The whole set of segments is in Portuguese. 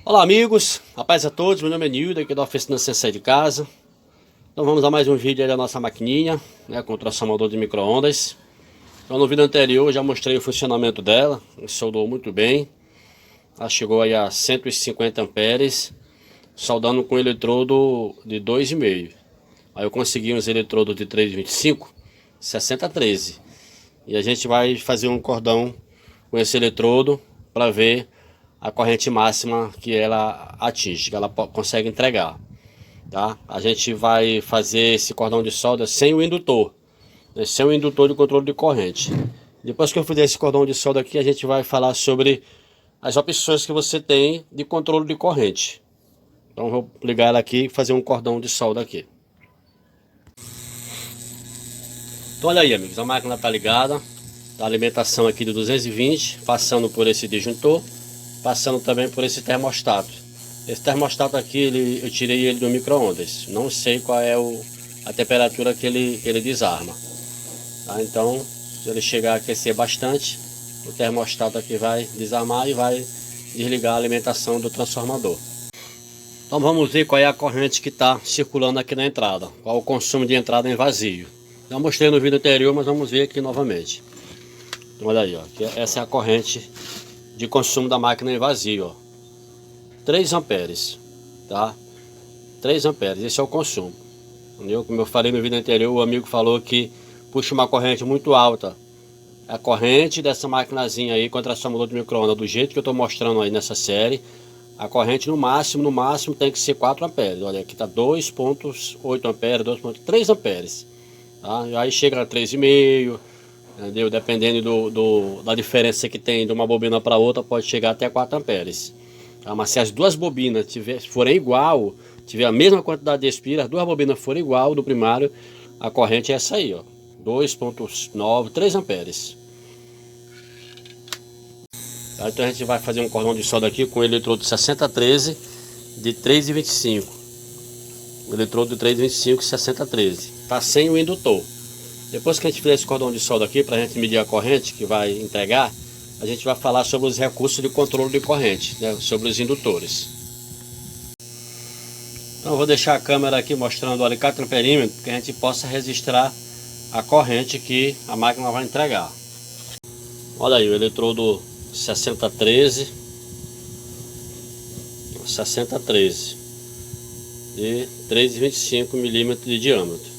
Olá amigos, a paz a todos, meu nome é Nildo, aqui da oficina Sensei de Casa. Então vamos a mais um vídeo aí da nossa maquininha, né, com o transformador de micro-ondas. Então no vídeo anterior eu já mostrei o funcionamento dela, soldou muito bem. Ela chegou aí a 150 amperes, soldando com eletrodo de 2,5. Aí eu consegui uns eletrodos de 3,25, 60-13. E a gente vai fazer um cordão com esse eletrodo para ver a corrente máxima que ela atinge, que ela consegue entregar, tá? A gente vai fazer esse cordão de solda sem o indutor, né? Sem o indutor de controle de corrente. Depois que eu fizer esse cordão de solda aqui, a gente vai falar sobre as opções que você tem de controle de corrente. Então vou ligar ela aqui e fazer um cordão de solda aqui. Então olha aí amigos, a máquina está ligada, a alimentação aqui de 220, passando por esse disjuntor, passando também por esse termostato. Esse termostato aqui, eu tirei ele do micro-ondas. Não sei qual é a temperatura que ele desarma. Tá? Então, se ele chegar a aquecer bastante, o termostato aqui vai desarmar e vai desligar a alimentação do transformador. Então vamos ver qual é a corrente que está circulando aqui na entrada. Qual o consumo de entrada em vazio. Já mostrei no vídeo anterior, mas vamos ver aqui novamente. Então, olha aí, ó, essa é a corrente de consumo da máquina em vazio, ó. 3 amperes, tá? 3 amperes, esse é o consumo. Entendeu? Como eu falei no vídeo anterior, o amigo falou que puxa uma corrente muito alta. A corrente dessa maquinazinha aí com transformador de micro-ondas, do jeito que eu estou mostrando aí nessa série, a corrente no máximo tem que ser 4 amperes. Olha, aqui tá 2,8 amperes, 2,3 amperes. Tá? E aí chega a 3,5. Entendeu? Dependendo da diferença que tem de uma bobina para outra, pode chegar até 4 amperes. Tá? Mas se as duas bobinas forem igual, tiver a mesma quantidade de espira, as duas bobinas forem igual do primário, a corrente é essa aí, ó, 2,9, 3 amperes. Tá? Então a gente vai fazer um cordão de solda aqui com o eletrodo 60-13 de 3,25. O eletrodo de 3,25 60-13. Tá sem o indutor. Depois que a gente fizer esse cordão de solda aqui, para a gente medir a corrente que vai entregar, a gente vai falar sobre os recursos de controle de corrente, né? Sobre os indutores. Então eu vou deixar a câmera aqui mostrando o alicate no perímetro, que a gente possa registrar a corrente que a máquina vai entregar. Olha aí o eletrodo 60-13 de 3,25 milímetros de diâmetro.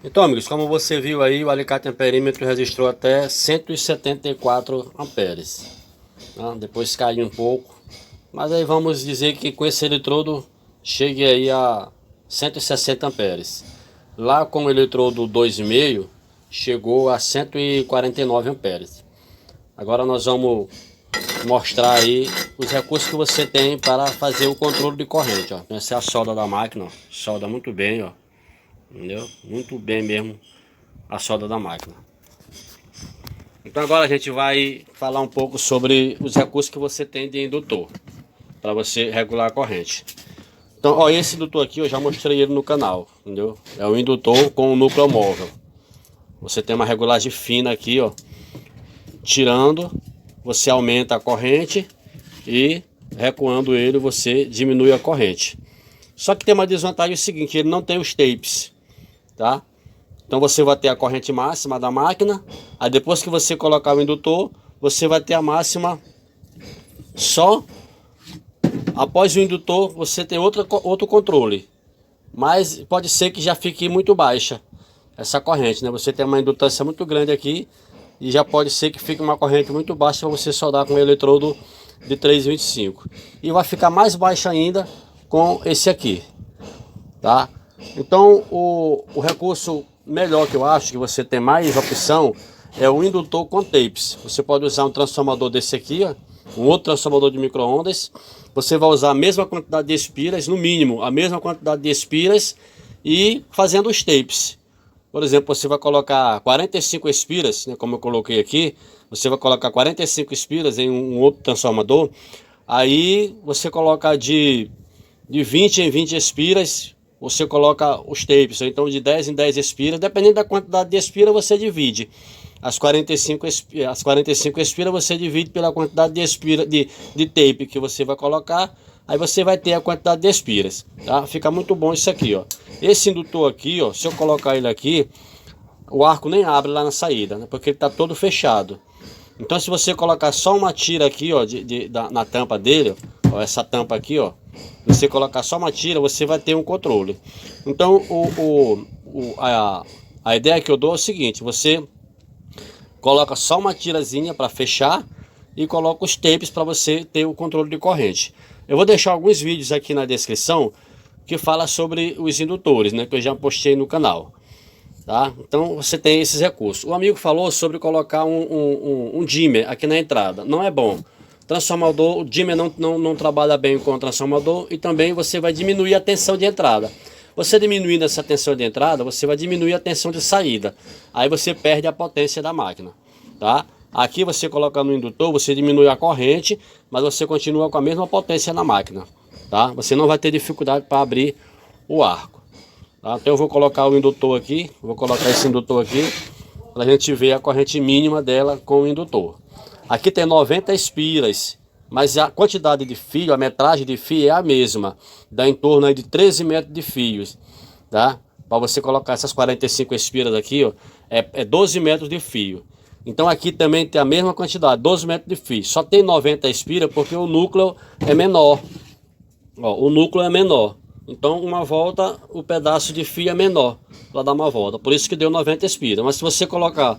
Então amigos, como você viu aí, o alicate em perímetro registrou até 174 amperes. Tá? Depois caiu um pouco, mas aí vamos dizer que com esse eletrodo chegue aí a 160 amperes. Lá com o eletrodo 2,5 chegou a 149 amperes. Agora nós vamos mostrar aí os recursos que você tem para fazer o controle de corrente, ó. Essa é a solda da máquina, ó. Solda muito bem, ó. Entendeu? Muito bem mesmo a solda da máquina. Então agora a gente vai falar um pouco sobre os recursos que você tem de indutor para você regular a corrente. Então, ó, esse indutor aqui eu já mostrei ele no canal, entendeu? É um indutor com um núcleo móvel. Você tem uma regulagem fina aqui, ó. Tirando, você aumenta a corrente e recuando ele, você diminui a corrente. Só que tem uma desvantagem seguinte, ele não tem os tapes. Tá? Então você vai ter a corrente máxima da máquina. Aí depois que você colocar o indutor, você vai ter a máxima só após o indutor. Você tem outro controle, mas pode ser que já fique muito baixa essa corrente, né? Você tem uma indutância muito grande aqui e já pode ser que fique uma corrente muito baixa para você soldar com o eletrodo de 3,25. E vai ficar mais baixa ainda com esse aqui, tá? Então o recurso melhor que eu acho que você tem mais opção é o indutor com tapes. Você pode usar um transformador desse aqui, ó, um outro transformador de micro-ondas. Você vai usar a mesma quantidade de espiras, no mínimo a mesma quantidade de espiras, e fazendo os tapes. Por exemplo, você vai colocar 45 espiras, né, como eu coloquei aqui, você vai colocar 45 espiras em um outro transformador, aí você coloca de 20 em 20 espiras, você coloca os tapes, ou então de 10 em 10 espiras, dependendo da quantidade de espira, você divide. As 45 espiras você divide pela quantidade de espira de tape que você vai colocar, aí você vai ter a quantidade de espiras, tá? Fica muito bom isso aqui, ó. Esse indutor aqui, ó, se eu colocar ele aqui, o arco nem abre lá na saída, né? Porque ele tá todo fechado. Então se você colocar só uma tira aqui, ó, na tampa dele, ó, essa tampa aqui, ó, você colocar só uma tira, você vai ter um controle. Então a ideia que eu dou é o seguinte: você coloca só uma tirazinha para fechar e coloca os tapes para você ter o controle de corrente. Eu vou deixar alguns vídeos aqui na descrição que fala sobre os indutores, né, que eu já postei no canal, tá? Então você tem esses recursos. O amigo falou sobre colocar um dimmer aqui na entrada. Não é bom. Transformador, o dimmer não trabalha bem com o transformador, e também você vai diminuir a tensão de entrada. Você diminuindo essa tensão de entrada, você vai diminuir a tensão de saída. Aí você perde a potência da máquina, tá? Aqui você coloca no indutor, você diminui a corrente, mas você continua com a mesma potência na máquina, tá? Você não vai ter dificuldade para abrir o arco, tá? Então eu vou colocar o indutor aqui, vou colocar esse indutor aqui, para a gente ver a corrente mínima dela com o indutor. Aqui tem 90 espiras, mas a quantidade de fio, a metragem de fio é a mesma. Dá em torno aí de 13 metros de fios, tá? Para você colocar essas 45 espiras aqui, ó, é 12 metros de fio. Então aqui também tem a mesma quantidade, 12 metros de fio. Só tem 90 espiras porque o núcleo é menor. Ó, o núcleo é menor. Então uma volta, o pedaço de fio é menor para dar uma volta. Por isso que deu 90 espiras. Mas se você colocar...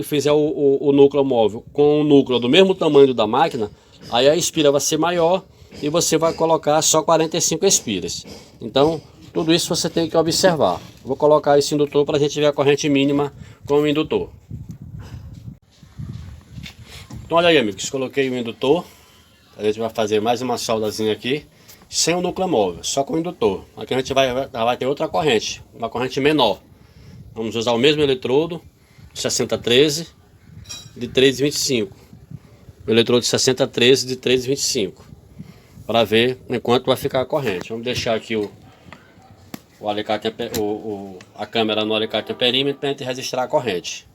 fizer o núcleo móvel com o núcleo do mesmo tamanho da máquina, aí a espira vai ser maior e você vai colocar só 45 espiras. Então tudo isso você tem que observar. Vou colocar esse indutor para a gente ver a corrente mínima com o indutor. Então olha aí, amigos, coloquei o indutor. A gente vai fazer mais uma soldazinha aqui sem o núcleo móvel, só com o indutor. Aqui a gente vai ter outra corrente, uma corrente menor. Vamos usar o mesmo eletrodo 6013 de 3,25, o eletrodo 6013 de 3,25, para ver enquanto vai ficar a corrente. Vamos deixar aqui o alicate, a câmera no alicate amperímetro para a gente registrar a corrente.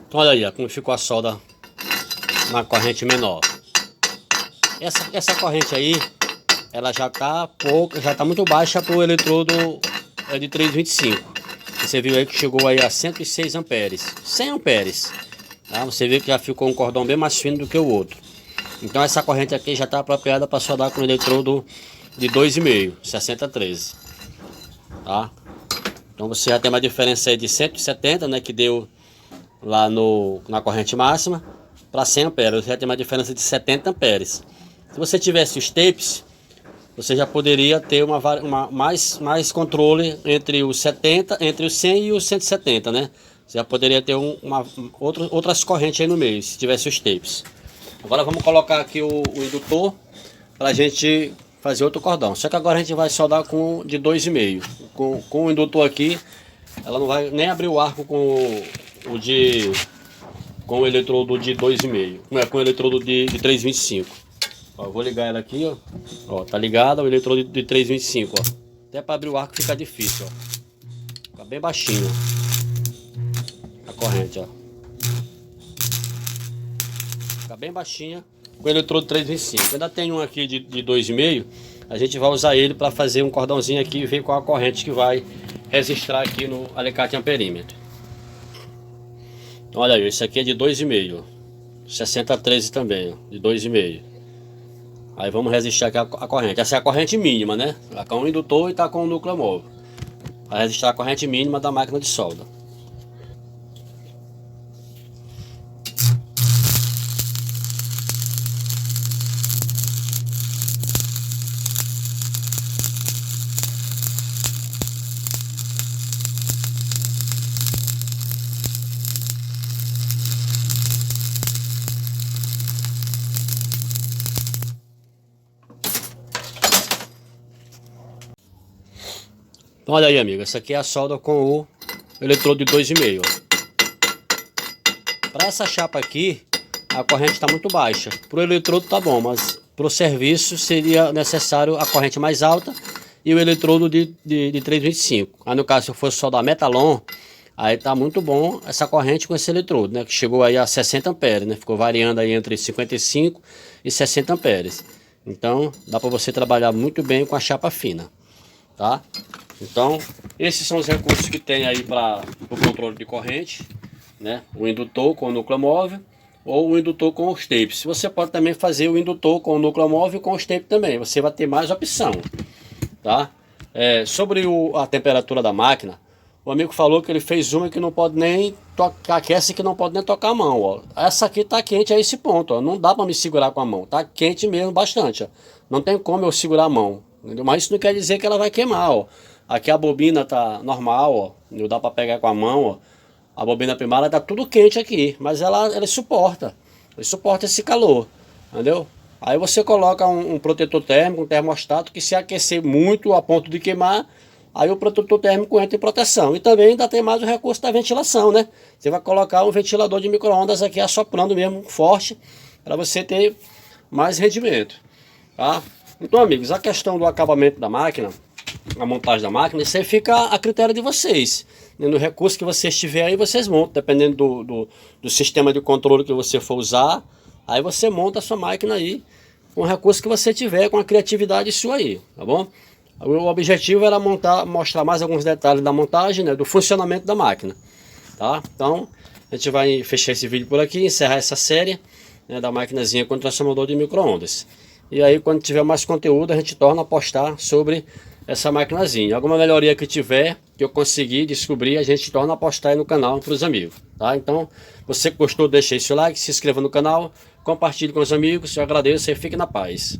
Então olha aí, ó, como ficou a solda na corrente menor. Essa corrente aí, ela já tá muito baixa para o eletrodo de 3,25. Você viu aí que chegou aí a 106 amperes, 100 amperes. Tá? Você vê que já ficou um cordão bem mais fino do que o outro. Então essa corrente aqui já está apropriada para soldar com o eletrodo de 2,5, 6013. Tá? Então você já tem uma diferença aí de 170, né, que deu lá na corrente máxima, para 100 amperes. Você já tem uma diferença de 70 amperes. Se você tivesse os tapes, você já poderia ter mais controle entre os 70, entre os 100 e os 170, né? Você já poderia ter outras correntes aí no meio, se tivesse os tapes. Agora vamos colocar aqui o indutor para a gente fazer outro cordão. Só que agora a gente vai soldar com de 2,5. Com o indutor aqui, ela não vai nem abrir o arco com o eletrodo de 2,5. Não é com o eletrodo de 3,25. Ó, vou ligar ela aqui, ó. Ó, tá ligado o eletrodo de 3,25, ó. Até para abrir o arco fica difícil, ó. Fica bem baixinho a corrente, ó. Fica bem baixinha com o eletrodo 3,25. Ainda tem um aqui de 2,5. A gente vai usar ele para fazer um cordãozinho aqui e ver qual a corrente que vai registrar aqui no alicate amperímetro. Olha aí, esse aqui é de 2,5, 6013 também, ó, de 2,5. Aí vamos registrar aqui a corrente. Essa é a corrente mínima, né? Tá com o indutor e tá com o núcleo móvel. para registrar a corrente mínima da máquina de solda. Então olha aí, amigo, essa aqui é a solda com o eletrodo de 2,5. Para essa chapa aqui, a corrente está muito baixa. Para o eletrodo tá bom, mas para o serviço seria necessário a corrente mais alta e o eletrodo de 3,25. Aí no caso, se eu fosse soldar Metalon, aí tá muito bom essa corrente com esse eletrodo, né? Que chegou aí a 60 amperes, né? Ficou variando aí entre 55 e 60 amperes. Então dá para você trabalhar muito bem com a chapa fina, tá? Então, esses são os recursos que tem aí para o controle de corrente, né? O indutor com o núcleo móvel ou o indutor com os tapes. Você pode também fazer o indutor com o núcleo móvel e com os tapes também. Você vai ter mais opção, tá? Sobre a temperatura da máquina, o amigo falou que ele fez uma que não pode nem tocar, aquece que não pode nem tocar a mão, ó. Essa aqui tá quente a esse ponto, ó. Não dá para me segurar com a mão, tá quente mesmo bastante, ó. Não tem como eu segurar a mão, entendeu? Mas isso não quer dizer que ela vai queimar, ó. Aqui a bobina tá normal, ó. Não dá para pegar com a mão, ó. A bobina primária tá tudo quente aqui, mas ela suporta esse calor, entendeu? Aí você coloca um protetor térmico, um termostato, que se aquecer muito a ponto de queimar, aí o protetor térmico entra em proteção. E também ainda tem mais o recurso da ventilação, né? Você vai colocar um ventilador de micro-ondas aqui assoprando mesmo forte, para você ter mais rendimento, tá? Então, amigos, a questão do acabamento da máquina, a montagem da máquina, isso aí fica a critério de vocês. No recurso que vocês tiverem aí, vocês montam, dependendo do sistema de controle que você for usar. Aí você monta a sua máquina aí com o recurso que você tiver, com a criatividade sua aí, tá bom? O objetivo era mostrar mais alguns detalhes da montagem, né, do funcionamento da máquina, tá? Então, a gente vai fechar esse vídeo por aqui, encerrar essa série, né, da maquinazinha com transformador de micro-ondas. E aí, quando tiver mais conteúdo, a gente torna a postar sobre essa maquinazinha. Alguma melhoria que tiver, que eu conseguir descobrir, a gente torna a postar aí no canal para os amigos, tá? Então, você que gostou, deixa aí seu like, se inscreva no canal, compartilhe com os amigos, eu agradeço e fique na paz.